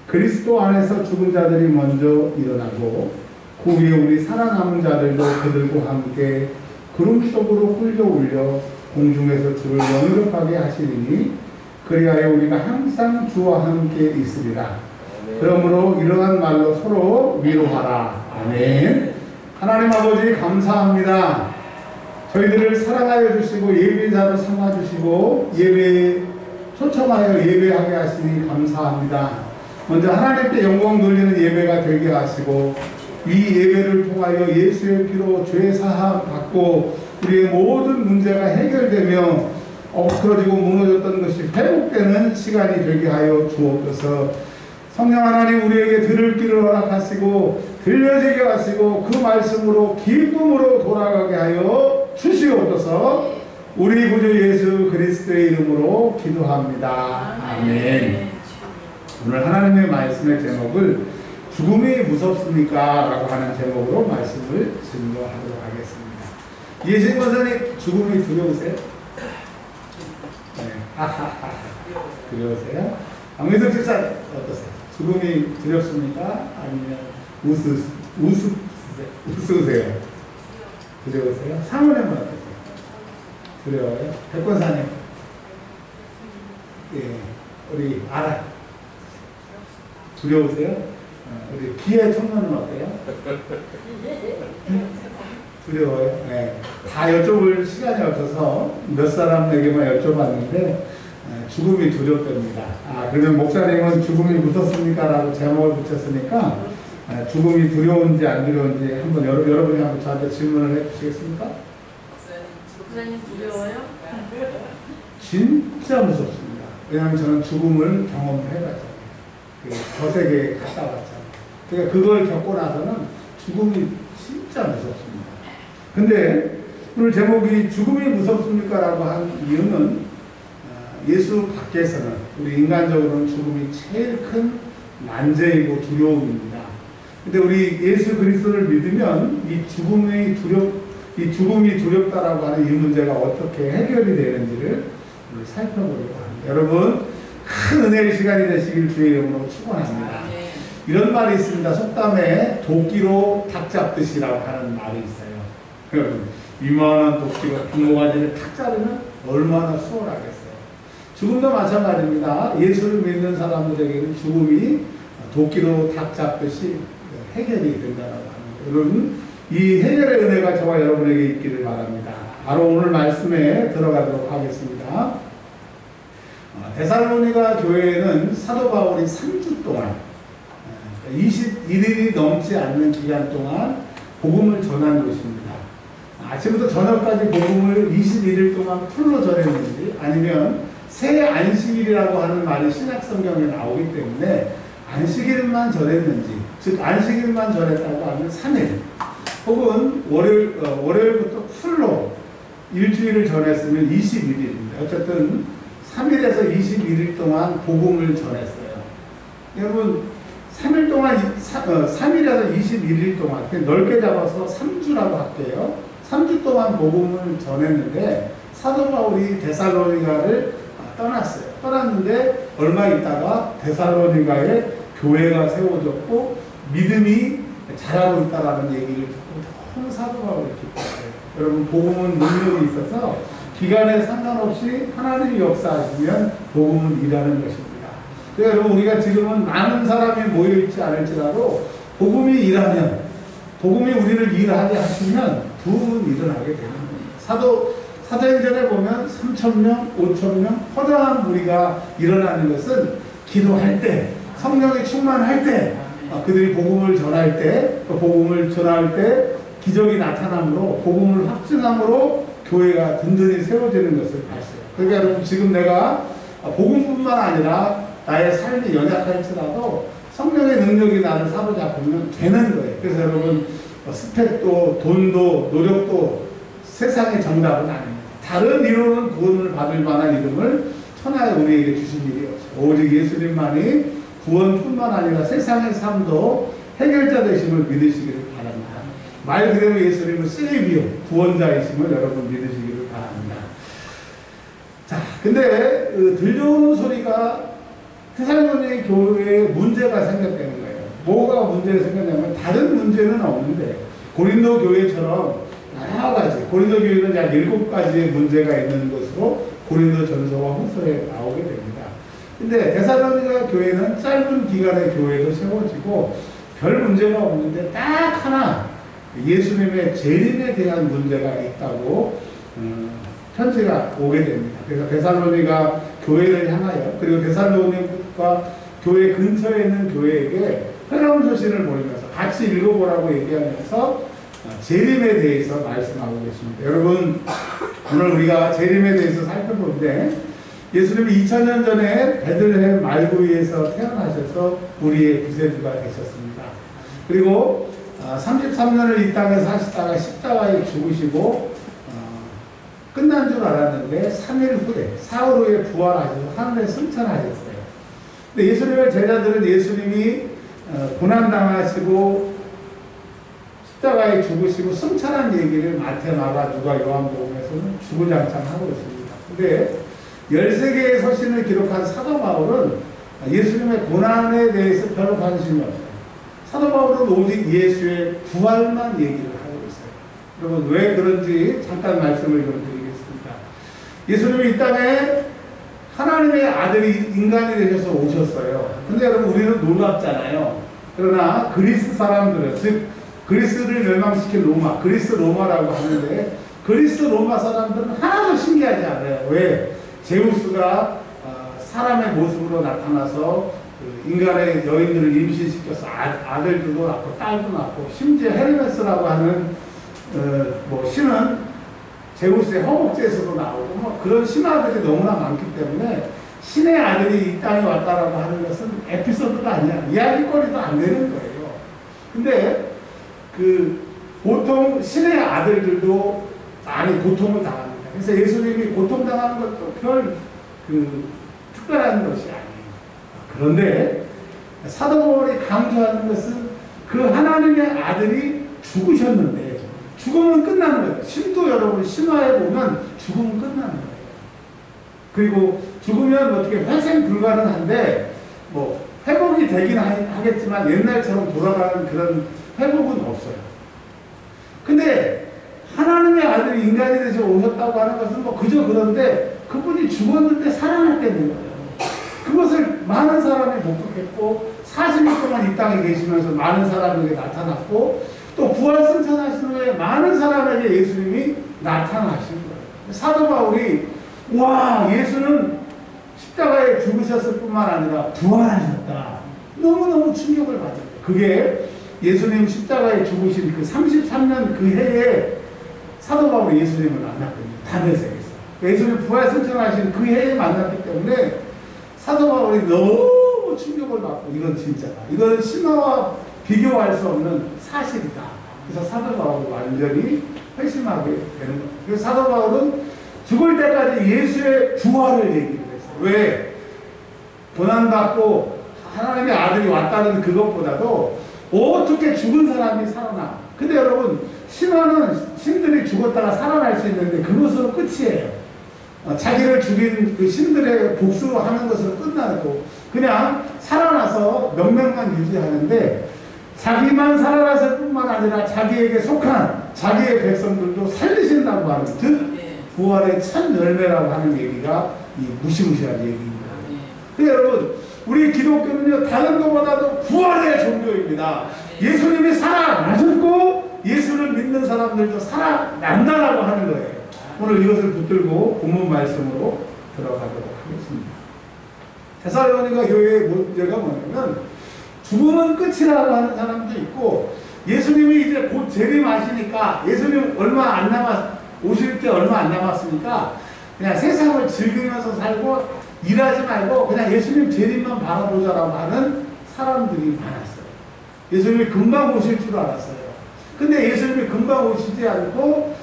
그리스도 안에서 죽은 자들이 먼저 일어나고 그 위에 우리 살아남은 자들도 그들과 함께 구름 속으로 끌려올려 공중에서 주를 영접하게 하시리니 그리하여 우리가 항상 주와 함께 있으리라. 그러므로 이러한 말로 서로 위로하라. 아멘. 하나님 아버지 감사합니다. 저희들을 사랑하여 주시고 예배자로 삼아주시고 예배에 초청하여 예배하게 하시니 감사합니다. 먼저 하나님께 영광 돌리는 예배가 되게 하시고 이 예배를 통하여 예수의 피로 죄 사함 받고 우리의 모든 문제가 해결되며 엎어지고 무너졌던 것이 회복되는 시간이 되게 하여 주옵소서. 성령 하나님 우리에게 들을 길을 허락하시고 들려지게 하시고 그 말씀으로 기쁨으로 돌아가게 하여 주시옵소서. 우리 구주 예수 그리스도의 이름으로 기도합니다. 아멘. 오늘 하나님의 말씀의 제목을 죽음이 무섭습니까? 라고 하는 제목으로 말씀을 증거하도록 하겠습니다. 예수님 권사님 죽음이 두려우세요? 네. 하하하. 두려우세요? 강민석 집사 어떠세요? 죽음이 두렵습니까? 아니면 우스우세요? 두려우세요? 사모님은 어떠세요? 두려워요? 백권사님? 예, 우리 알아. 두려우세요? 우리 기회 청년은 어때요? 두려워요? 네. 다 여쭤볼 시간이 없어서 몇 사람에게만 여쭤봤는데 죽음이 두렵답니다. 그러면 목사님은 죽음이 무섭습니까? 라고 제목을 붙였으니까 죽음이 두려운지 안 두려운지 한번 여러분이 한번 저한테 질문을 해주시겠습니까? 목사님 두려워요? 진짜 무섭습니다. 왜냐하면 저는 죽음을 경험을 해봤잖아요. 저 세계에 갔다 왔잖아요. 그러니까 그걸 겪고 나서는 죽음이 진짜 무섭습니다. 근데 오늘 제목이 죽음이 무섭습니까? 라고 한 이유는 예수 밖에서는 우리 인간적으로는 죽음이 제일 큰 난제이고 두려움입니다. 근데 우리 예수 그리스도를 믿으면 이 죽음이 두렵다라고 하는 이 문제가 어떻게 해결이 되는지를 오늘 살펴보려고 합니다. 여러분 큰 은혜의 시간이 되시길 주의 이름으로 축원합니다. 이런 말이 있습니다. 속담에 도끼로 닭 잡듯이라고 하는 말이 있어요. 여러분 이만한 도끼로 빙고가지를 탁 자르면 얼마나 수월하겠어요. 죽음도 마찬가지입니다. 예수를 믿는 사람들에게는 죽음이 도끼로 닭 잡듯이 해결이 된다고 합니다. 여러분 이 해결의 은혜가 저와 여러분에게 있기를 바랍니다. 바로 오늘 말씀에 들어가도록 하겠습니다. 데살로니가 교회에는 사도 바울이 3주 동안 21일이 넘지 않는 기간 동안 복음을 전한 것입니다. 아침부터 저녁까지 복음을 21일 동안 풀로 전했는지 아니면 새 안식일이라고 하는 말이 신약성경에 나오기 때문에 안식일만 전했는지 즉 안식일만 전했다고 하면 3일 혹은 월요일부터 풀로 일주일을 전했으면 21일입니다. 어쨌든 3일에서 21일 동안 복음을 전했어요. 여러분 3일 동안 3일에서 21일 동안 넓게 잡아서 3주라고 할게요. 3주 동안 복음을 전했는데 사도 바울이 데살로니가를 떠났어요. 떠났는데 얼마 있다가 데살로니가에 교회가 세워졌고 믿음이 자라고 있다라는 얘기를 듣고 너무 사도 바울이 기뻤어요. 여러분 복음은 능력이 있어서 기간에 상관없이 하나님이 역사하시면 복음은 일하는 것입니다. 그러니까 여러분 우리가 지금은 많은 사람이 모여있지 않을지라도 복음이 일하면 복음이 우리를 일하게 하시면 부흥은 일어나게 되는 겁니다. 사도행전에 보면 3,000명, 5,000명 허다한 무리가 일어나는 것은 기도할 때 성령이 충만할 때 그들이 복음을 전할 때 복음을 전할 때 기적이 나타남으로 복음을 확증함으로 교회가 든든히 세워지는 것을 봤어요. 그러니까 여러분 지금 내가 복음뿐만 아니라 나의 삶이 연약할지라도 성령의 능력이 나를 사로잡으면 되는 거예요. 그래서 여러분 스펙도 돈도 노력도 세상의 정답은 아닙니다. 다른 이론은 구원을 받을 만한 이름을 천하에 우리에게 주신 일이 없어요. 오직 예수님만이 구원뿐만 아니라 세상의 삶도 해결자 되심을 믿으시기를 바랍니다. 말 그대로 예수님은 세이비어, 구원자이심을 여러분 믿으시기를 바랍니다. 자, 근데 들려오는 소리가 테살로니가 교회에 문제가 생겼다는 거예요. 뭐가 문제가 생겼냐면 다른 문제는 없는데 고린도 교회처럼 여러 가지, 고린도 교회는 약 7가지의 문제가 있는 것으로 고린도 전서와 후서에 나오게 됩니다. 근데 데살로니가 교회는 짧은 기간의 교회도 세워지고 별 문제가 없는데 딱 하나 예수님의 재림에 대한 문제가 있다고 편지가 오게 됩니다. 그래서 데살로니가 교회를 향하여, 그리고 데살로니가 교회 근처에 있는 교회에게 회개의 소식을 보내면서 같이 읽어보라고 얘기하면서 재림에 대해서 말씀하고 계십니다. 여러분, 오늘 우리가 재림에 대해서 살펴보는데 예수님이 2000년 전에 베들레헴 말구이에서 태어나셔서 우리의 구세주가 되셨습니다. 그리고 33년을 이 땅에 사시다가 십자가에 죽으시고 끝난 줄 알았는데 3일 후에 사흘 후에 부활하셔서 하늘에 승천하셨어요. 근데 예수님의 제자들은 예수님이 고난당하시고 십자가에 죽으시고 승천한 얘기를 마태, 마가, 누가, 요한복음에서는 주구장창 하고 있습니다. 근데 13개의 서신을 기록한 사도 바울은 예수님의 고난에 대해서 별로 관심이 없어요. 사도 바울은 오직 예수의 부활만 얘기를 하고 있어요. 여러분, 왜 그런지 잠깐 말씀을 좀 드리겠습니다. 예수님이 이 땅에 하나님의 아들이 인간이 되셔서 오셨어요. 근데 여러분, 우리는 놀랍잖아요. 그러나 그리스 사람들은, 즉 그리스를 멸망시킨 로마, 그리스 로마라고 하는데 그리스 로마 사람들은 하나도 신기하지 않아요. 왜? 제우스가 사람의 모습으로 나타나서 인간의 여인들을 임신시켜서 아들들도 낳고 딸도 낳고, 심지어 헤르메스라고 하는 신은 제우스의 허목제에서도 나오고 그런 신화들이 너무나 많기 때문에 신의 아들이 이 땅에 왔다라고 하는 것은 에피소드가 아니야. 이야기거리도 안 되는 거예요. 근데 보통 신의 아들들도 많이 고통을 당합니다. 그래서 예수님이 고통당하는 것도 별 특별한 것이 아니에요. 그런데 사도 바울이 강조하는 것은 그 하나님의 아들이 죽으셨는데 죽음은 끝나는 거예요. 신도 여러분, 신화에 보면 죽음은 끝나는 거예요. 그리고 죽으면 어떻게 회생 불가능한데 회복이 되긴 하겠지만 옛날처럼 돌아가는 그런 회복은 없어요. 근데 하나님의 아들이 인간이 되셔 오셨다고 하는 것은 그저 그런데 그분이 죽었는데 살아났다는 거예요. 그것을 많은 사람이 목격했고 40일 동안 이 땅에 계시면서 많은 사람에게 나타났고 또 부활 승천하신 후에 많은 사람에게 예수님이 나타나신 거예요. 사도 바울이 예수는 십자가에 죽으셨을 뿐만 아니라 부활하셨다. 너무너무 충격을 받았어요. 그게 예수님 십자가에 죽으신 그 33년 그 해에 사도 바울이 예수님을 만났거든요. 다메섹에서. 예수님 부활 승천하신 그 해에 만났기 때문에 사도 바울이 너무 충격을 받고 이건 진짜다. 이건 신화와 비교할 수 없는 사실이다. 그래서 사도 바울이 완전히 회심하게 되는 거예요. 그래서 사도 바울은 죽을 때까지 예수의 부활을 얘기를 했어요. 왜? 고난받고 하나님의 아들이 왔다는 그것보다도 어떻게 죽은 사람이 살아나. 근데 여러분, 신화는 신들이 죽었다가 살아날 수 있는데 그것으로 끝이에요. 자기를 죽인 그 신들의 복수로 하는 것으로 끝나고 그냥 살아나서 명맥만 유지하는데 자기만 살아났을 뿐만 아니라 자기에게 속한 자기의 백성들도 살리신다고 하는, 즉 부활의 첫 열매라고 하는 얘기가 이 무시무시한 얘기입니다. 근데 여러분, 우리 기독교는요 다른 것보다도 부활의 종교입니다. 예수님이 살아나셨고 예수를 믿는 사람들도 살아난다라고 하는 거예요. 오늘 이것을 붙들고 본문 말씀으로 들어가도록 하겠습니다. 데살로니가 교회의 문제가 뭐냐면 죽음은 끝이라고 하는 사람도 있고, 예수님이 이제 곧 재림하시니까 예수님 오실 게 얼마 안 남았으니까 그냥 세상을 즐기면서 살고 일하지 말고 그냥 예수님 재림만 바라보자라고 하는 사람들이 많았어요. 예수님이 금방 오실 줄 알았어요. 근데 예수님이 금방 오시지 않고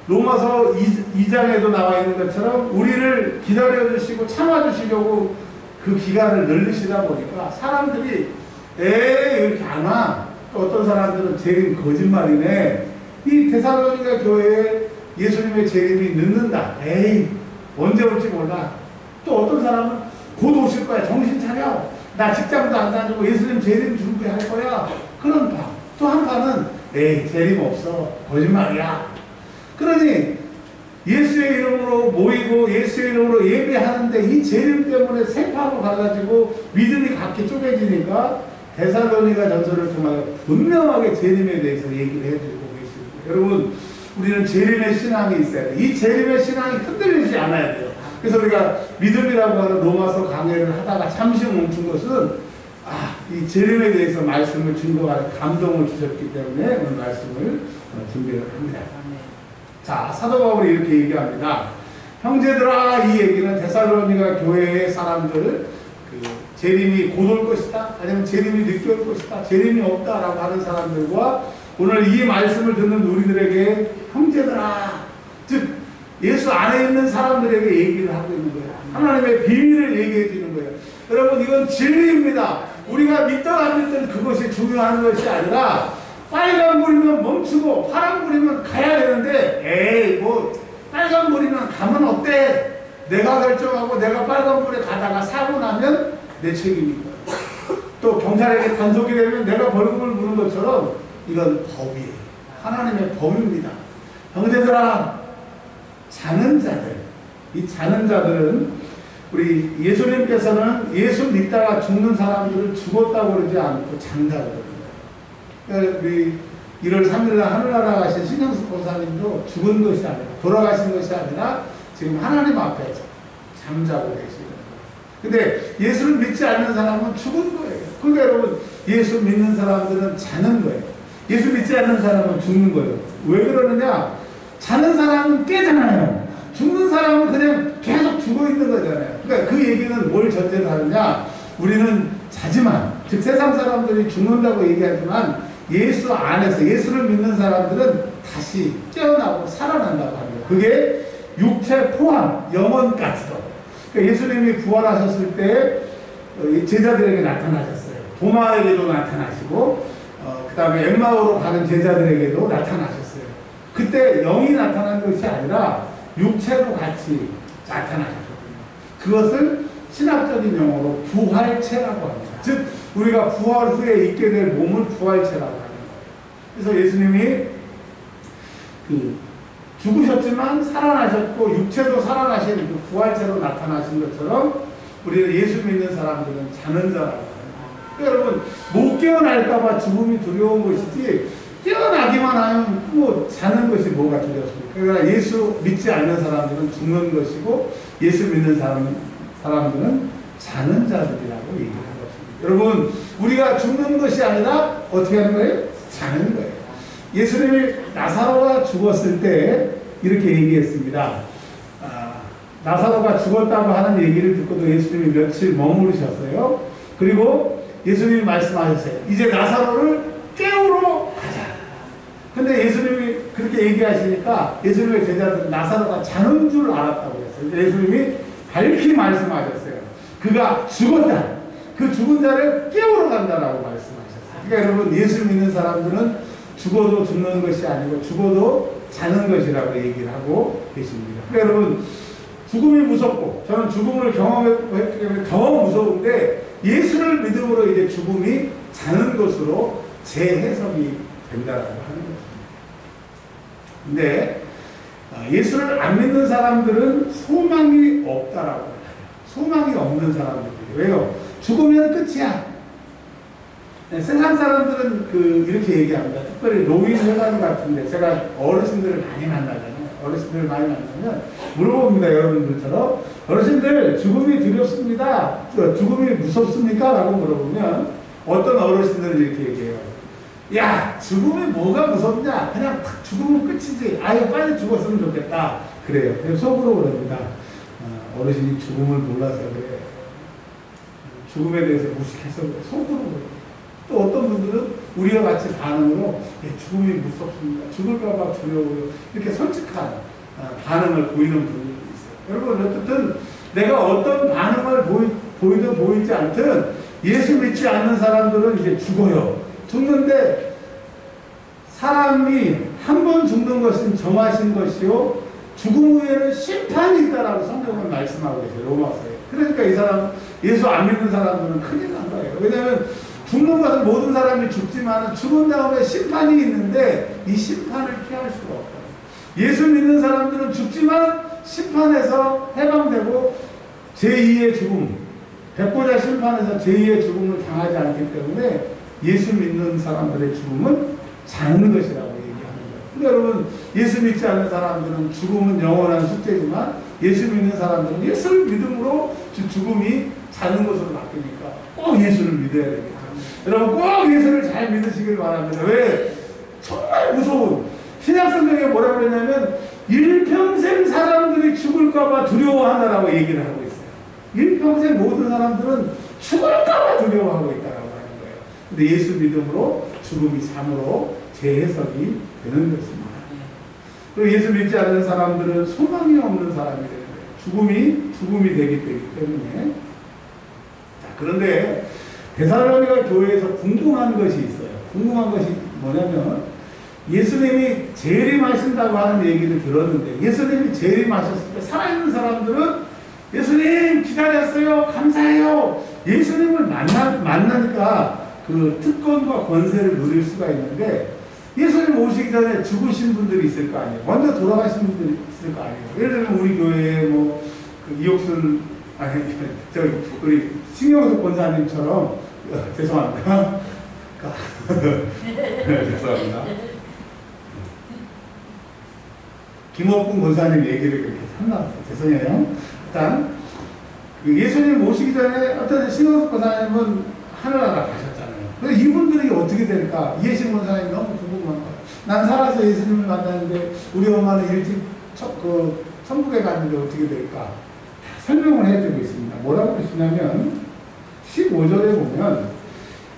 로마서 2장에도 나와 있는 것처럼 우리를 기다려주시고 참아주시려고 그 기간을 늘리시다 보니까 사람들이 이렇게 안 와. 또 어떤 사람들은 재림 거짓말이네. 이 데살로니가 교회에 예수님의 재림이 늦는다. 언제 올지 몰라. 또 어떤 사람은 곧 오실 거야. 정신 차려. 나 직장도 안 다니고 예수님 재림 준비할 거야. 그런 파. 또 한 파는 에이 재림 없어. 거짓말이야. 그러니 예수의 이름으로 모이고 예수의 이름으로 예배하는데 이 재림 때문에 세파로 가가지고 믿음이 각기 쪼개지니까 데살로니가 전서를 통하여 분명하게 재림에 대해서 얘기를 해주고 계십니다. 여러분 우리는 재림의 신앙이 있어야 돼요. 이 재림의 신앙이 흔들리지 않아야 돼요. 그래서 우리가 믿음이라고 하는 로마서 강해를 하다가 잠시 멈춘 것은 이 재림에 대해서 말씀을 증거하는 감동을 주셨기 때문에 오늘 말씀을 준비를 합니다. 자, 사도 바울이 이렇게 얘기합니다. 형제들아, 이 얘기는 데살로니가 교회의 사람들 재림이 곧 올 것이다, 아니면 재림이 늦게 올 것이다, 재림이 없다라고 하는 사람들과 오늘 이 말씀을 듣는 우리들에게 형제들아, 즉 예수 안에 있는 사람들에게 얘기를 하고 있는 거예요. 하나님의 비밀을 얘기해 주는 거예요. 여러분 이건 진리입니다. 우리가 믿든 안 믿든 그것이 중요한 것이 아니라 빨간불이면 멈추고 파란불이면 가야 되는데 에이 뭐 빨간불이면 가면 어때? 내가 결정하고 내가 빨간불에 가다가 사고 나면 내 책임이고 또 경찰에게 단속이 되면 내가 벌금을 물은 것처럼 이건 법이에요. 하나님의 법입니다. 형제들아, 자는 자들, 이 자는 자들은 우리 예수님께서는 예수 믿다가 죽는 사람들을 죽었다고 그러지 않고 잔다고 그럽니다. 우리 1월 3일날 하늘나라 가신 신영숙 권사님도 죽은 것이 아니라 돌아가신 것이 아니라 지금 하나님 앞에 잠자고 계시는 거예요. 근데 예수를 믿지 않는 사람은 죽은 거예요. 그러니까 여러분 예수 믿는 사람들은 자는 거예요. 예수 믿지 않는 사람은 죽는 거예요. 왜 그러느냐? 자는 사람은 깨잖아요. 죽는 사람은 그냥 계속 죽어 있는 거잖아요. 그러니까 그 얘기는 뭘 전제로 하느냐? 우리는 자지만, 즉 세상 사람들이 죽는다고 얘기하지만 예수 안에서 예수를 믿는 사람들은 다시 깨어나고 살아난다고 합니다. 그게 육체 포함, 영혼까지도. 그러니까 예수님이 부활하셨을 때 제자들에게 나타나셨어요. 도마에게도 나타나시고 그 다음에 엠마오로 가는 제자들에게도 나타나셨어요. 그때 영이 나타난 것이 아니라 육체로 같이 나타나셨거든요. 그것을 신학적인 용어로 부활체라고 합니다. 즉 우리가 부활 후에 있게 될 몸을 부활체라고 하는 거예요. 그래서 예수님이 죽으셨지만 살아나셨고 육체도 살아나신 그 부활체로 나타나신 것처럼 우리는 예수 믿는 사람들은 자는 자라고 합니다. 여러분 못 깨어날까봐 죽음이 두려운 것이지 깨어나기만 하면 뭐 자는 것이 뭐가 두렵습니까? 그러니까 예수 믿지 않는 사람들은 죽는 것이고 예수 믿는 사람들은 자는 자들이라고 얘기하는 것입니다. 여러분 우리가 죽는 것이 아니라 어떻게 하는 거예요? 자는 거예요. 예수님이 나사로가 죽었을 때 이렇게 얘기했습니다. 나사로가 죽었다고 하는 얘기를 듣고도 예수님이 며칠 머무르셨어요. 그리고 예수님이 말씀하셨어요. 이제 나사로를 깨우러 가자. 근데 예수님이 그렇게 얘기하시니까 예수님의 제자들은 나사로가 자는 줄 알았다고 했어요. 예수님이 밝히 말씀하셨어요. 그가 죽었다. 그 죽은 자를 깨우러 간다라고 말씀하셨어요. 그러니까 여러분 예수 믿는 사람들은 죽어도 죽는 것이 아니고 죽어도 자는 것이라고 얘기를 하고 계십니다. 그러니까 여러분 죽음이 무섭고 저는 죽음을 경험했기 때문에 더 무서운데 예수를 믿음으로 이제 죽음이 자는 것으로 재해석이 된다라고 하는 것입니다. 근데 예수를 안 믿는 사람들은 소망이 없다라고 해요. 소망이 없는 사람들이에요. 왜요? 죽으면 끝이야. 네, 세상 사람들은 이렇게 얘기합니다. 특별히 노인회관 같은데 제가 어르신들을 많이 만나잖아요. 어르신들을 많이 만나면 물어봅니다. 여러분들처럼 어르신들 죽음이 두렵습니다. 죽음이 무섭습니까? 라고 물어보면 어떤 어르신들은 이렇게 얘기해요. 야 죽음이 뭐가 무섭냐? 그냥 탁 죽으면 끝이지. 아유 빨리 죽었으면 좋겠다. 그래요. 속으로 그럽니다. 어르신이 죽음을 몰라서 그래. 죽음에 대해서 무식해서 그래. 속으로 그래요. 또 어떤 분들은 우리와 같이 반응으로 죽음이 무섭습니다. 죽을까봐 두려워요. 이렇게 솔직한 반응을 보이는 분들이 있어요. 여러분 어쨌든 내가 어떤 반응을 보이든 보이지 않든 예수 믿지 않는 사람들은 이제 죽어요. 죽는데 사람이 한 번 죽는 것은 정하신 것이요 죽음 후에는 심판이 있다라고 성경은 말씀하고 계세요. 로마서에. 그러니까 이 사람 예수 안 믿는 사람들은 큰일 난 거예요. 왜냐하면 죽는 것은 모든 사람이 죽지만 죽은 다음에 심판이 있는데 이 심판을 피할 수가 없어요. 예수 믿는 사람들은 죽지만 심판에서 해방되고 제2의 죽음, 백보자 심판에서 제2의 죽음을 당하지 않기 때문에 예수 믿는 사람들의 죽음은 작은 것이라고 얘기하는 거예요. 근데 여러분, 예수 믿지 않는 사람들은 죽음은 영원한 숙제지만 예수 믿는 사람들은 예수를 믿음으로 죽음이 작은 것으로 바뀌니까 꼭 예수를 믿어야 됩니다. 여러분, 꼭 예수를 잘 믿으시길 바랍니다. 왜? 정말 무서운, 신약성경에 뭐라고 그랬냐면 일평생 사람들이 죽을까봐 두려워한다라고 얘기를 하고 있어요. 일평생 모든 사람들은 죽을까봐 두려워하고 있다라고 하는 거예요. 근데 예수 믿음으로 죽음이 참으로 재해석이 되는 것입니다. 그리고 예수 믿지 않는 사람들은 소망이 없는 사람이 되는 거예요. 죽음이 되기 때문에. 자, 그런데 데살로니가 교회에서 궁금한 것이 있어요. 궁금한 것이 뭐냐면 예수님이 재림하신다고 하는 얘기를 들었는데 예수님이 재림하셨을 때 살아있는 사람들은 예수님 기다렸어요. 감사해요. 예수님을 만나니까 그 특권과 권세를 누릴 수가 있는데 예수님 오시기 전에 죽으신 분들이 있을 거 아니에요. 먼저 돌아가신 분들이 있을 거 아니에요. 예를 들면 우리 교회에 뭐 그 이옥순 우리 신경석 권사님처럼 죄송합니다. 죄송합니다. 김옥군 권사님 얘기를 그렇게 한다. 죄송해요. 일단 예수님 오시기 전에 어떤 신경석 권사님은 하늘나라 가셨잖아요. 그래서 이분들이 어떻게 될까? 이해신 권사님이 너무 궁금한 거예요. 난 살아서 예수님을 만났는데 우리 엄마는 일찍 천국에 갔는데 어떻게 될까? 설명을 해주고 있습니다. 뭐라고 그러시냐면 15절에 보면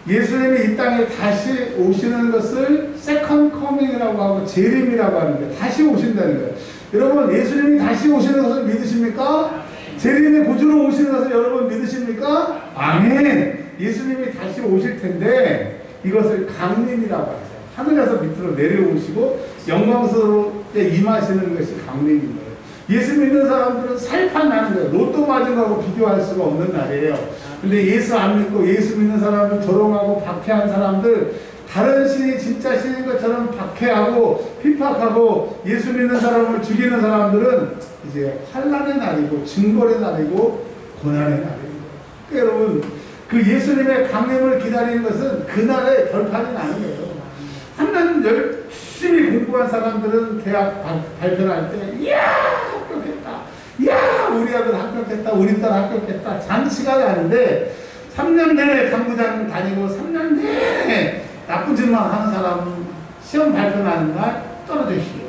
예수님이 이 땅에 다시 오시는 것을 세컨드 커밍이라고 하고 재림이라고 하는데 다시 오신다는 거예요. 여러분, 예수님이 다시 오시는 것을 믿으십니까? 재림의 구주로 오시는 것을 여러분 믿으십니까? 아멘. 예수님이 다시 오실 텐데 이것을 강림이라고 하죠. 하늘에서 밑으로 내려오시고 영광스럽게 임하시는 것이 강림인 거예요. 예수 믿는 사람들은 살판 나는 거예요. 로또 맞은 거하고 비교할 수가 없는 날이에요. 근데 예수 안 믿고 예수 믿는 사람을 조롱하고 박해한 사람들, 다른 신이 진짜 신인 것처럼 박해하고 핍박하고 예수 믿는 사람을 죽이는 사람들은 이제 환난의 날이고 증거의 날이고 고난의 날이에요. 그러니까 여러분, 그 예수님의 강림을 기다리는 것은 그날의 결판이 나는 거예요. 3년 열심히 공부한 사람들은 대학 발표할 때 이야 합격했다, 이야 우리 아들 합격했다, 우리 딸 합격했다 잔치가 나는데 3년 내내 당구장 다니고 3년 내내 나쁜 짓만 하는 사람은 시험 발표 나는 날 떨어졌시오.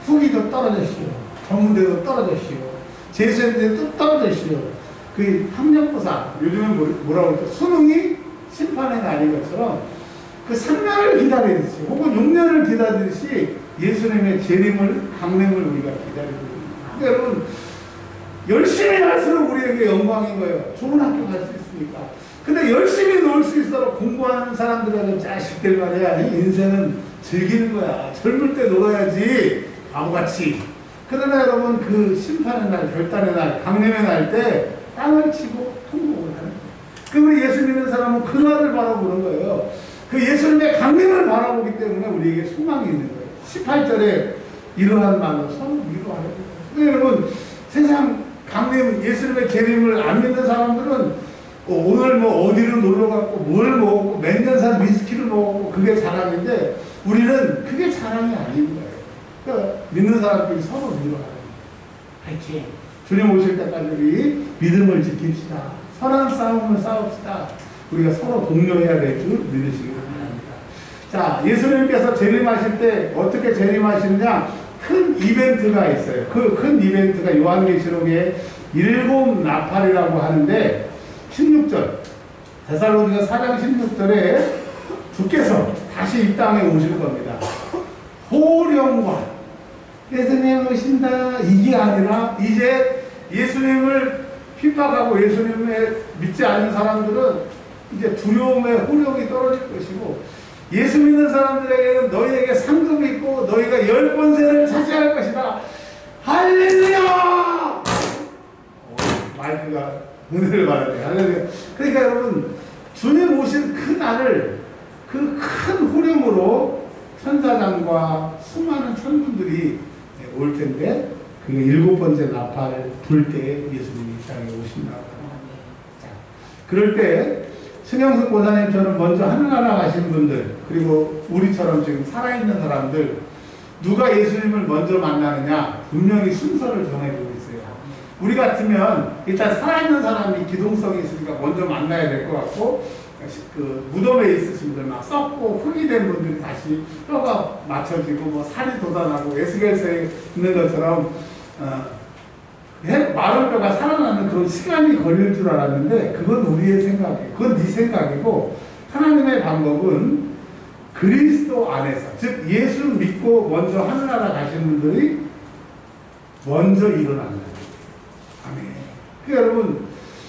후기도 떨어졌시오. 전문대도 떨어졌시오. 재수했는데 또 떨어졌시오. 그 학력고사, 요즘은 뭐라고 할까? 수능이 심판의 날인 것처럼 그 3년을 기다리듯이 혹은 6년을 기다리듯이 예수님의 재림을, 강림을 우리가 기다리고 있습니다. 그러니까 여러분, 열심히 할수록 우리에게 영광인 거예요. 좋은 학교 갈 수 있으니까. 근데 열심히 놀 수 있도록 공부하는 사람들하고 자식들 말이야. 인생은 즐기는 거야. 젊을 때 놀아야지. 바보같이. 그러나 여러분, 그 심판의 날, 결단의 날, 강림의 날 때 땅을 치고 통곡을 하는 거예요. 그럼 우리 예수 믿는 사람은 그날을 바라보는 거예요. 그 예수님의 강림을 바라보기 때문에 우리에게 소망이 있는 거예요. 18절에 이러한 말로 서로 위로하는 거예요. 근데 여러분, 세상 강림, 예수님의 재림을 안 믿는 사람들은 오늘 뭐 어디로 놀러 갔고 뭘 먹었고 몇 년 산 위스키를 먹었고 그게 자랑인데 우리는 그게 자랑이 아닌 거예요. 그러니까 믿는 사람들이 서로 위로하는 거예요. 파이팅! 주님 오실 때까지 우리 믿음을 지킵시다. 선한 싸움을 싸웁시다. 우리가 서로 동료해야 될 줄 믿으시기 바랍니다. 자, 예수님께서 재림하실 때 어떻게 재림하시느냐? 큰 이벤트가 있어요. 그 큰 이벤트가 요한계시록의 7 나팔이라고 하는데 16절, 데살로니가 4장 16절에 주께서 다시 이 땅에 오실 겁니다. 호령과 예수님 오신다 이게 아니라 이제 예수님을 핍박하고 예수님을 믿지 않는 사람들은 이제 두려움의 호령이 떨어질 것이고 예수 믿는 사람들에게는 너희에게 상급이 있고 너희가 열 권세를 차지할 것이다. 할렐루야! 마이크가 은혜를 받아야 돼요. 할렐루야. 그러니까 여러분, 주님 오실 그 날을 그 큰 호령으로 천사장과 수많은 천군들이 올 텐데, 그 7번째 나팔 불 때 예수님이 이 땅에 오신다고 합니다. 자, 그럴 때 신영숙 고사님처럼 먼저 하늘나라 가신 분들, 그리고 우리처럼 지금 살아있는 사람들, 누가 예수님을 먼저 만나느냐 분명히 순서를 정해주고 있어요. 우리 같으면 일단 살아있는 사람이 기동성이 있으니까 먼저 만나야 될 것 같고, 그 무덤에 있으신 분들 막 썩고 흙이 된 분들이 다시 뼈가 맞춰지고 뭐 살이 돋아나고 에스겔서에 있는 것처럼 마른 뼈가 살아나는 그런 시간이 걸릴 줄 알았는데, 그건 우리의 생각이에요. 그건 네 생각이고, 하나님의 방법은 그리스도 안에서, 즉 예수 믿고 먼저 하늘나라 가신 분들이 먼저 일어난다. 아멘. 그러니까 여러분,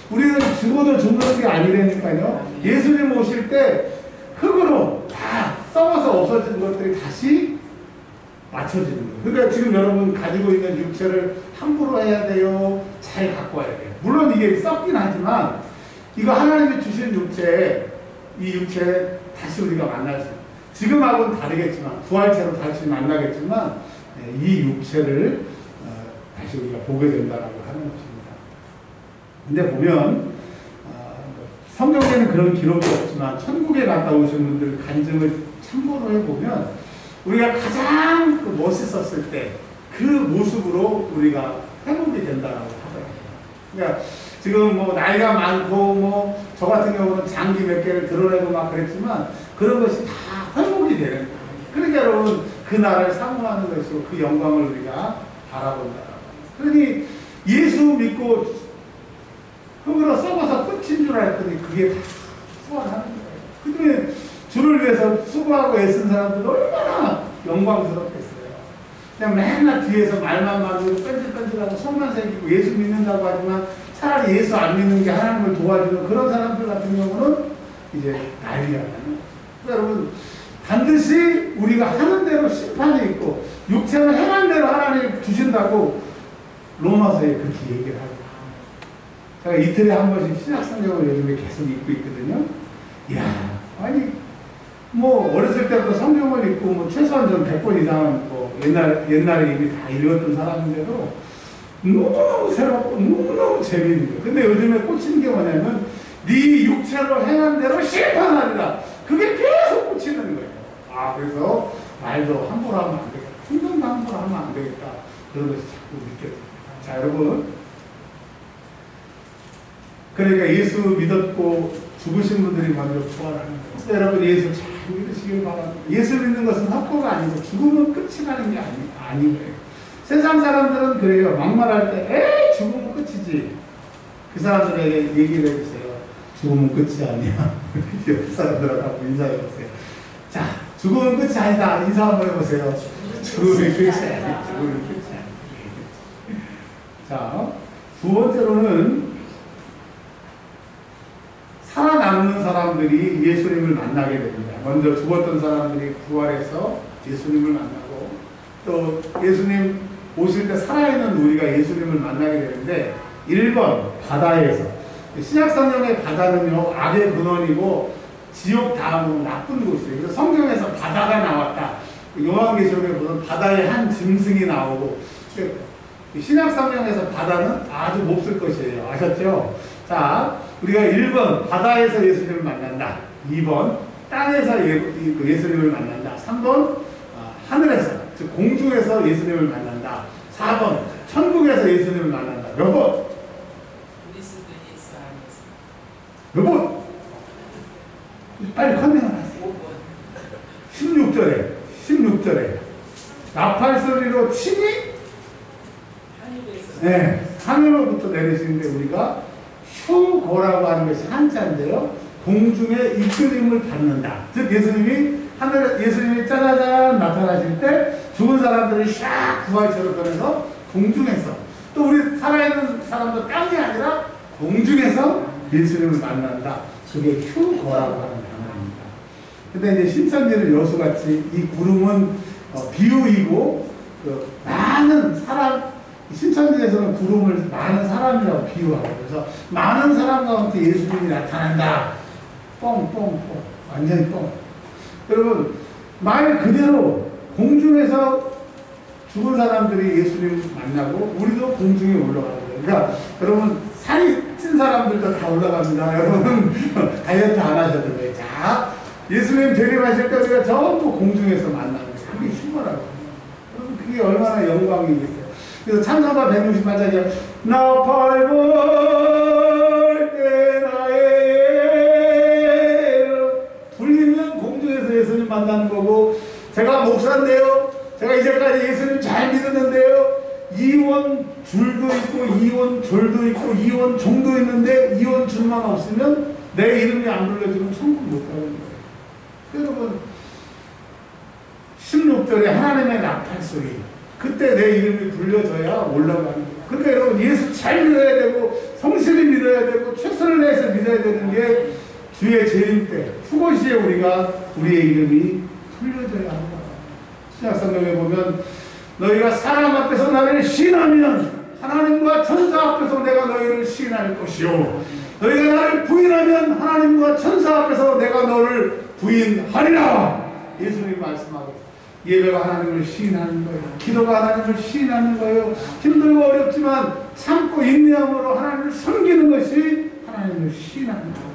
우리는 죽어도 죽는 게 아니라니까요. 예수님 오실 때 흙으로 다 썩어서 없어진 것들이 다시 맞춰지는 거예요. 그러니까 지금 여러분 가지고 있는 육체를 함부로 해야 돼요? 잘 갖고 와야 돼요. 물론 이게 썩긴 하지만, 이거 하나님이 주신 육체, 이 육체 다시 우리가 만날 수, 지금하고는 다르겠지만, 부활체로 다시 만나겠지만, 이 육체를 다시 우리가 보게 된다라고 하는 것입니다. 근데 보면 성경에는 그런 기록이 없지만 천국에 갔다 오신 분들 간증을 참고로 해보면, 우리가 가장 멋있었을 때 그 모습으로 우리가 회복이 된다라고 하더라고요. 그러니까 지금 뭐 나이가 많고 뭐 저 같은 경우는 장기 몇 개를 드러내고 막 그랬지만, 그런 것이 다 회복이 되는 거예요. 그러니까 여러분, 그날을 사모하는 것이고 그 영광을 우리가 바라본다. 그러니 예수 믿고 흙으로 썩어서 끝인 줄 알았더니 그게 다 소원하는 거예요. 그러면 주를 위해서 수고하고 애쓴 사람들 얼마나 영광스럽겠어요. 그냥 맨날 뒤에서 말만 많고 뺀질뺀질하고 손만 새기고 예수 믿는다고 하지만 차라리 예수 안 믿는 게 하나님을 도와주는 그런 사람들 같은 경우는 이제 난리가 나요. 그러니까 여러분, 반드시 우리가 하는 대로 심판이 있고 육체는 행한 대로 하나님 주신다고 로마서에 그렇게 얘기를 하고, 제가 이틀에 한 번씩 신약성경을 요즘에 계속 읽고 있거든요. 이야, 아니 뭐 어렸을 때부터 성경을 읽고 뭐 최소한 좀 100번 이상은 뭐 옛날에 이미 다 읽었던 사람인데도 너무너무 새롭고 너무너무 재미있는 거예요. 근데 요즘에 꽂히는 게 뭐냐면, 네 육체로 행한 대로 심판하리라. 그게 계속 꽂히는 거예요. 아, 그래서 말도 함부로 하면 안 되겠다. 행동도 함부로 하면 안 되겠다. 그런 것이 자꾸 느껴져요. 자, 여러분, 그러니까 예수 믿었고 죽으신 분들이 먼저 부활하는 거예요. 여러분, 예수 잘 믿으시길 바랍니다. 예수 믿는 것은 확고가 아니고 죽으면 끝이라는 게 아닌 거예요. 세상 사람들은 그래요. 막말할 때 에이 죽으면 끝이지. 그 사람들에게 얘기를 해주세요. 죽으면 끝이 아니야. 옆 사람들하고 한번 인사해보세요. 자, 죽으면 끝이 아니다. 인사 한번 해보세요. 죽으면 끝이 아니야. 죽으면 끝이 아니야. 자, 두 번째로는 살아남는 사람들이 예수님을 만나게 됩니다. 먼저 죽었던 사람들이 부활해서 예수님을 만나고, 또 예수님 오실 때 살아있는 우리가 예수님을 만나게 되는데, 1번 바다에서, 신약성경의 바다는요 악의 근원이고 지옥 다음으로 나쁜 곳이에요. 그래서 성경에서 바다가 나왔다. 요한계시록에 보면 바다의 한 짐승이 나오고, 신약성경에서 바다는 아주 몹쓸 것이에요. 아셨죠? 자, 우리가 1번 바다에서 예수님을 만난다. 2번 땅에서 예수님을 만난다. 3번 하늘에서, 즉 공중에서 예수님을 만난다. 4번 천국에서 예수님을 만난다. 몇 번? 몇 번? 빨리 컨닝을 하세요. 16절에 나팔 소리로 친히 하늘로부터 내리시는데, 우리가 휴고라고 하는 것이 한자인데요, 공중의 이끌림을 받는다. 즉 예수님이 하늘에, 예수님이 짜자잔 나타나실 때 죽은 사람들을 샥 부활체로 변해서 공중에서, 또 우리 살아있는 사람도 땅이 아니라 공중에서 예수님을 만난다. 그게 휴거라고 하는 단어입니다. 근데 이제 신천지는 여수같이 이 구름은 비유이고, 그 많은 사람, 신천지에서는 구름을 많은 사람이라고 비유하고, 그래서 많은 사람 가운데 예수님이 나타난다. 뻥. 완전히 뻥. 여러분, 말 그대로 공중에서 죽은 사람들이 예수님 만나고 우리도 공중에 올라가는 거예요. 그러니까 여러분, 살이 찐 사람들도 다 올라갑니다. 여러분 다이어트 안 하셔도 돼요. 자, 예수님 재림하실 때 우리가 전부 공중에서 만나는 거예요. 그게 충분하거든요. 여러분, 그게 얼마나 영광이겠어요. 그래서 찬송가 168장에 나 밟을 때 나의 불리면 공중에서 예수님 만나는 거고, 제가 목사인데요, 제가 이제까지 예수님 잘 믿었는데요, 이원 줄도 있고 이원 졸도 있고 이원 종도 있는데 이원 줄만 없으면 내 이름이 안 불려지면 천국 못 가는 거예요. 여러분, 16절에 하나님의 나팔 소리, 그때 내 이름이 불려져야 올라가는 거예요. 그러니까 여러분, 예수 잘 믿어야 되고 성실히 믿어야 되고 최선을 다해서 믿어야 되는 게 주의 재림 때 후고시에 우리가 우리의 이름이 불려져야 한다. 신약성경에 보면 너희가 사람 앞에서 나를 시인하면 하나님과 천사 앞에서 내가 너희를 시인할 것이요, 너희가 나를 부인하면 하나님과 천사 앞에서 내가 너를 부인하리라. 예수님이 말씀하고, 예배가 하나님을 시인하는 거예요. 기도가 하나님을 시인하는 거예요. 힘들고 어렵지만 참고 인내함으로 하나님을 섬기는 것이 하나님을 시인하는 거예요.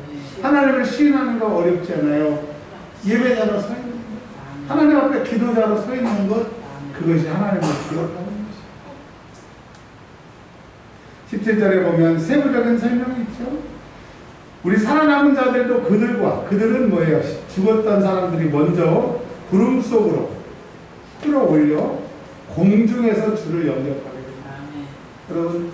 하나님을 시인하는 거 어렵지 않아요. 예배자로 서 있는 것, 하나님 앞에 기도자로 서 있는 것, 그것이 하나님을 기억하는 것이죠. 17절에 보면 세부적인 설명이 있죠. 우리 살아남은 자들도 그들은 뭐예요? 죽었던 사람들이 먼저 구름 속으로 끌어올려 공중에서 주를 영접하게 됩니다. 여러분,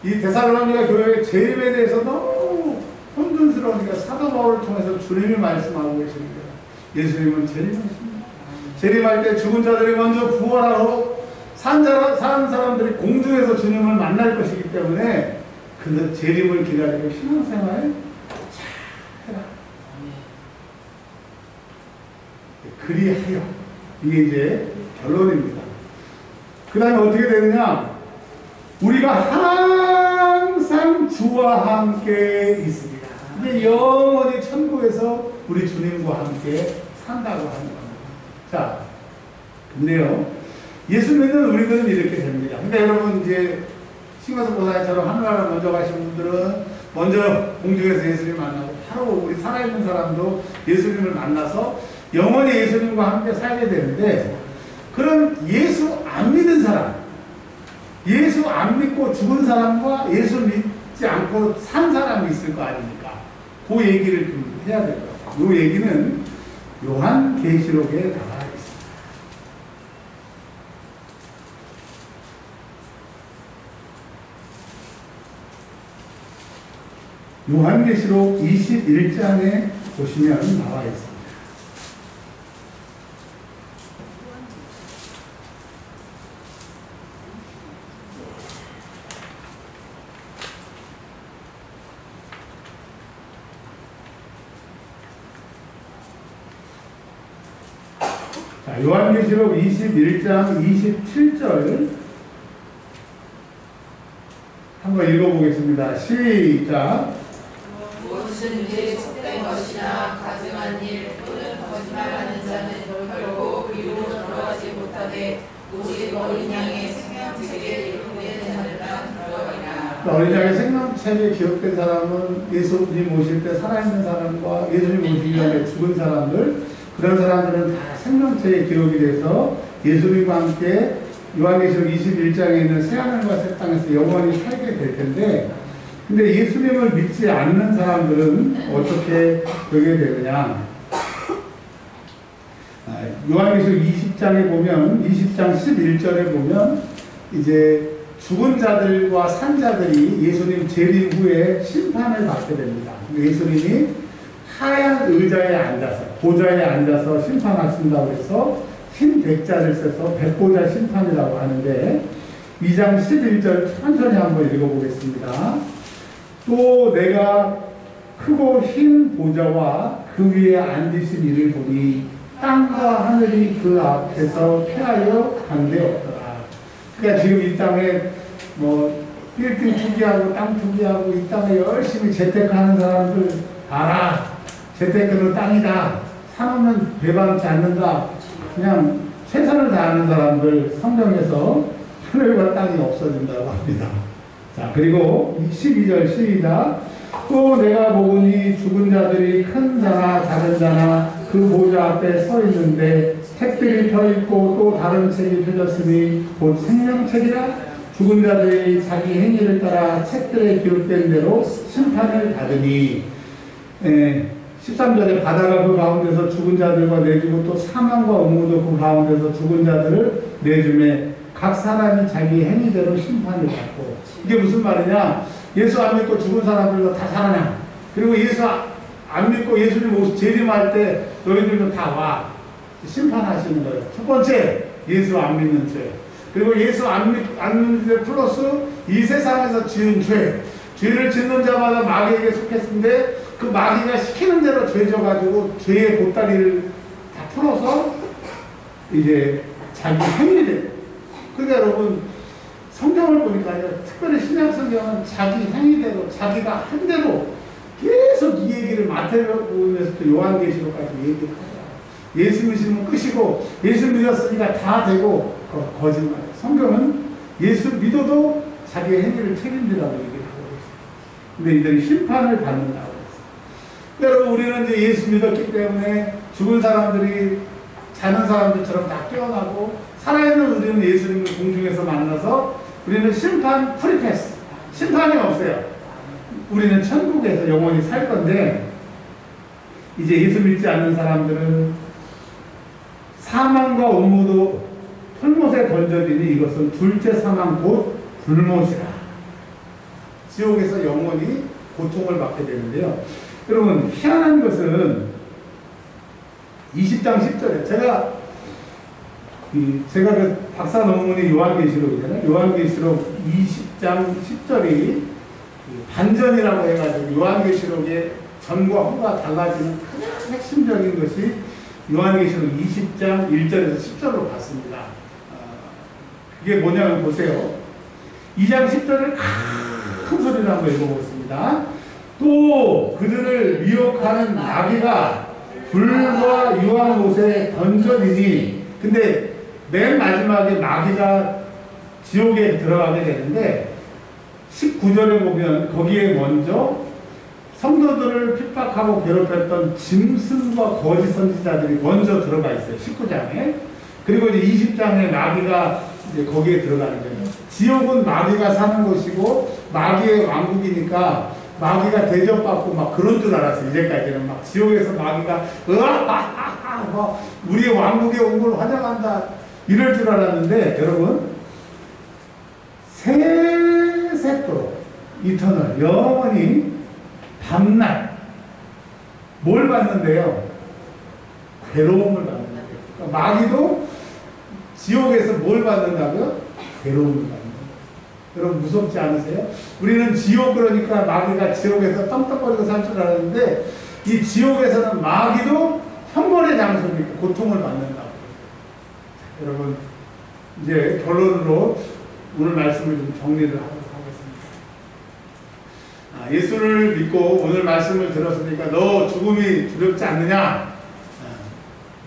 이 데살로니가 교회의 재림에 대해서 너무 혼돈스러우니까 사도 바울을 통해서 주님이 말씀하고 계십니다. 예수님은 재림하십니다. 재림할 때 죽은 자들이 먼저 부활하고 사는 사람들이 공중에서 주님을 만날 것이기 때문에 그 재림을 기다리고 신앙생활 잘 해라. 그리하여, 이게 이제 결론입니다. 그 다음에 어떻게 되느냐? 우리가 항상 주와 함께 있습니다. 이게 영원히 천국에서 우리 주님과 함께 산다고 하는 겁니다. 자, 근데요, 예수 믿는 우리들은 이렇게 됩니다. 근데 여러분, 이제 신과석 보사님처럼 하늘나라 먼저 가신 분들은 먼저 공중에서 예수님 만나고 바로 우리 살아있는 사람도 예수님을 만나서 영원히 예수님과 함께 살게 되는데, 그럼 예수 안 믿은 사람, 예수 안 믿고 죽은 사람과 예수 믿지 않고 산 사람이 있을 거 아닙니까? 그 얘기를 좀 해야 될 것 같아요. 이 얘기는 요한계시록에 나와 있습니다. 요한계시록 21장에 보시면 나와 있습니다. 자, 요한계시록 21장 27절 한번 읽어보겠습니다. 시작. 무엇은 내 속된 것이나 가증한 일 또는 거짓말하는 자는 결코 그리로 들어가지 못하되 오직 어린 양의 생명책에 기록된 자들만 들어가리라. 어린 양의 생명책에 기록된 사람은 예수님 오실 때 살아있는 사람과 예수님 오시기 전에 죽은 사람들, 그런 사람들은 다 생명책에 기록이 돼서 예수님과 함께 요한계시록 21장에 있는 새하늘과 새 땅에서 영원히 살게 될 텐데, 근데 예수님을 믿지 않는 사람들은 어떻게 되게 되느냐? 요한계시록 20장에 보면, 20장 11절에 보면 이제 죽은 자들과 산 자들이 예수님 재림 후에 심판을 받게 됩니다. 예수님이 하얀 의자에 앉아서, 보좌에 앉아서 심판하신다고 해서 흰 백자를 써서 백보자 심판이라고 하는데, 2장 11절 천천히 한번 읽어보겠습니다. 또 내가 크고 흰 보좌와 그 위에 앉으신 이를 보니 땅과 하늘이 그 앞에서 패하여 간데 없더라. 그러니까 지금 이 땅에 뭐 빌딩 투기하고 땅 투기하고 이 땅에 열심히 재테크하는 사람들 알아. 재테크는 땅이다. 사놓으면 배반치 않는다. 그냥 최선을 다하는 사람들 성경에서 하늘과 땅이 없어진다고 합니다. 자, 그리고 12절 시작. 또 내가 보니 죽은 자들이 큰 자나 작은 자나 그 보좌 앞에 서 있는데 책들이 펴있고 또 다른 책이 펴졌으니 곧 생명책이라. 죽은 자들이 자기 행위를 따라 책들에 기록된 대로 심판을 받으니. 13절에 바다가 그 가운데서 죽은 자들과 내주고 또 사망과 음모도 그 가운데서 죽은 자들을 내주매 각 사람이 자기 행위대로 심판을 받고. 이게 무슨 말이냐? 예수 안 믿고 죽은 사람들도 다 살아나. 그리고 예수 안 믿고 예수님 옷 재림할 때 너희들도 다 와. 심판하시는 거예요. 첫 번째, 예수 안 믿는 죄. 그리고 예수 안 믿는 죄 플러스 이 세상에서 지은 죄. 죄를 짓는 자마다 마귀에게 속했는데 그 마귀가 시키는 대로 죄 져가지고 죄의 보따리를 다 풀어서 이제 자기 행위를. 그러니까 여러분 성경을 보니까 특별히 신약 성경은 자기 행위대로 자기가 한 대로 계속 이 얘기를 마태복음에서부터 요한계시록까지 얘기를 하죠. 예수 믿으면 끝이고 예수 믿었으니까 다 되고 거짓말. 성경은 예수 믿어도 자기의 행위를 책임지라고 얘기를 하고 있어요. 근데 이들이 심판을 받는다고 했어요. 여러분 우리는 이제 예수 믿었기 때문에 죽은 사람들이 자는 사람들처럼 다 깨어나고 살아있는 우리는 예수님을 공중에서 만나서 우리는 심판 프리패스. 심판이 없어요. 우리는 천국에서 영원히 살 건데 이제 예수 믿지 않는 사람들은 사망과 음모도 풀못에 던져지니 이것은 둘째 사망 곧 불못이라. 지옥에서 영원히 고통을 받게 되는데요. 여러분 희한한 것은 20장 10절에 제가 그 박사 논문이 요한계시록이잖아요. 요한계시록 20장 10절이 반전이라고 해가지고 요한계시록의 전과 후가 달라지는 가장 핵심적인 것이 요한계시록 20장 1절에서 10절로 봤습니다. 그게 뭐냐면 보세요. 2장 10절을 큰 소리로 한번 읽어보겠습니다. 또 그들을 미혹하는 마귀가 불과 유황 못에 던져지니. 근데 맨 마지막에 마귀가 지옥에 들어가게 되는데 19절에 보면 거기에 먼저 성도들을 핍박하고 괴롭혔던 짐승과 거짓 선지자들이 먼저 들어가 있어요. 19장에. 그리고 이제 20장에 마귀가 이제 거기에 들어가는 거예요. 지옥은 마귀가 사는 곳이고 마귀의 왕국이니까 마귀가 대접받고 막 그런 줄 알았어요. 이제까지는 막 지옥에서 마귀가 으아하하하 막 우리의 왕국에 온 걸 환영한다 이럴 줄 알았는데 여러분 세세토록 이터널 영원히 밤낮 뭘 받는데요? 괴로움을 받는 거예요. 그러니까 마귀도 지옥에서 뭘 받는다고요? 괴로움을 받는 거예요. 여러분 무섭지 않으세요? 우리는 지옥 그러니까 마귀가 지옥에서 떡떡거리고 살 줄 알았는데 이 지옥에서는 마귀도 형벌의 장소니까 고통을 받는다고. 여러분 이제 결론으로 오늘 말씀을 좀 정리를 하도록 하겠습니다. 예수를 믿고 오늘 말씀을 들었으니까 너 죽음이 두렵지 않느냐?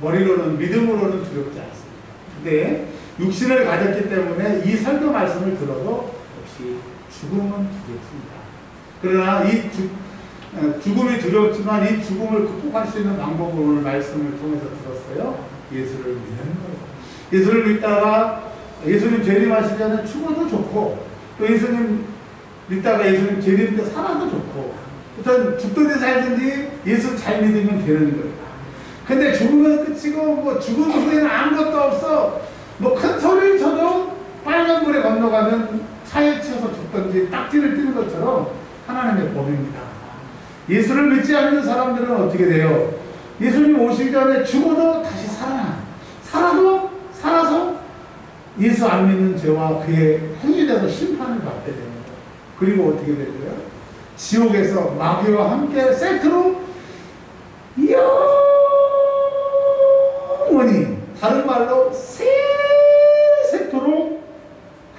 머리로는 믿음으로는 두렵지 않습니다. 근데 육신을 가졌기 때문에 이 설교 말씀을 들어도 역시 죽음은 두렵습니다. 그러나 이 죽음이 두렵지만 이 죽음을 극복할 수 있는 방법을 오늘 말씀을 통해서 들었어요. 예수를 믿는 거예요. 예수를 믿다가 예수님 재림하시기 전에 죽어도 좋고 또 예수님 믿다가 예수님 재림 때 살아도 좋고 일단 죽든지 살든지 예수 잘 믿으면 되는 거예요. 근데 죽으면 끝이고 뭐 죽은 후에는 아무것도 없어. 뭐 큰 소리를 쳐도 빨간불에 건너가면 차에 치여서 죽든지 딱지를 띄는 것처럼 하나님의 법입니다. 예수를 믿지 않는 사람들은 어떻게 돼요? 예수님 오시기 전에 죽어도 다시 살아나. 살아서 예수 안 믿는 죄와 그의 행위대로 심판을 받게 되는 거예요. 그리고 어떻게 되고요? 지옥에서 마귀와 함께 세트로 영원히 다른 말로 세세토록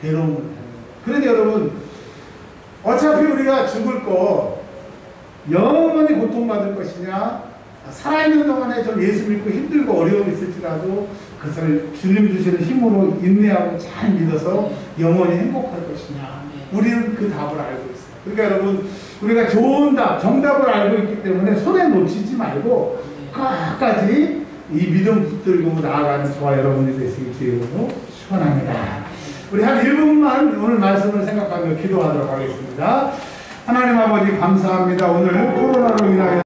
괴로움을 받는 거예요. 그런데 여러분 살아있는 동안에 좀 예수 믿고 힘들고 어려움이 있을지라도 그것을 주님 주시는 힘으로 인내하고 잘 믿어서 영원히 행복할 것이냐. 우리는 그 답을 알고 있어요. 그러니까 여러분, 우리가 좋은 답, 정답을 알고 있기 때문에 손에 놓치지 말고 끝까지 이 믿음 붙들고 나아가는 저와 여러분이 되시길 주님으로 축원합니다. 우리 한 1분만 오늘 말씀을 생각하며 기도하도록 하겠습니다. 하나님 아버지 감사합니다. 오늘 코로나로 인하여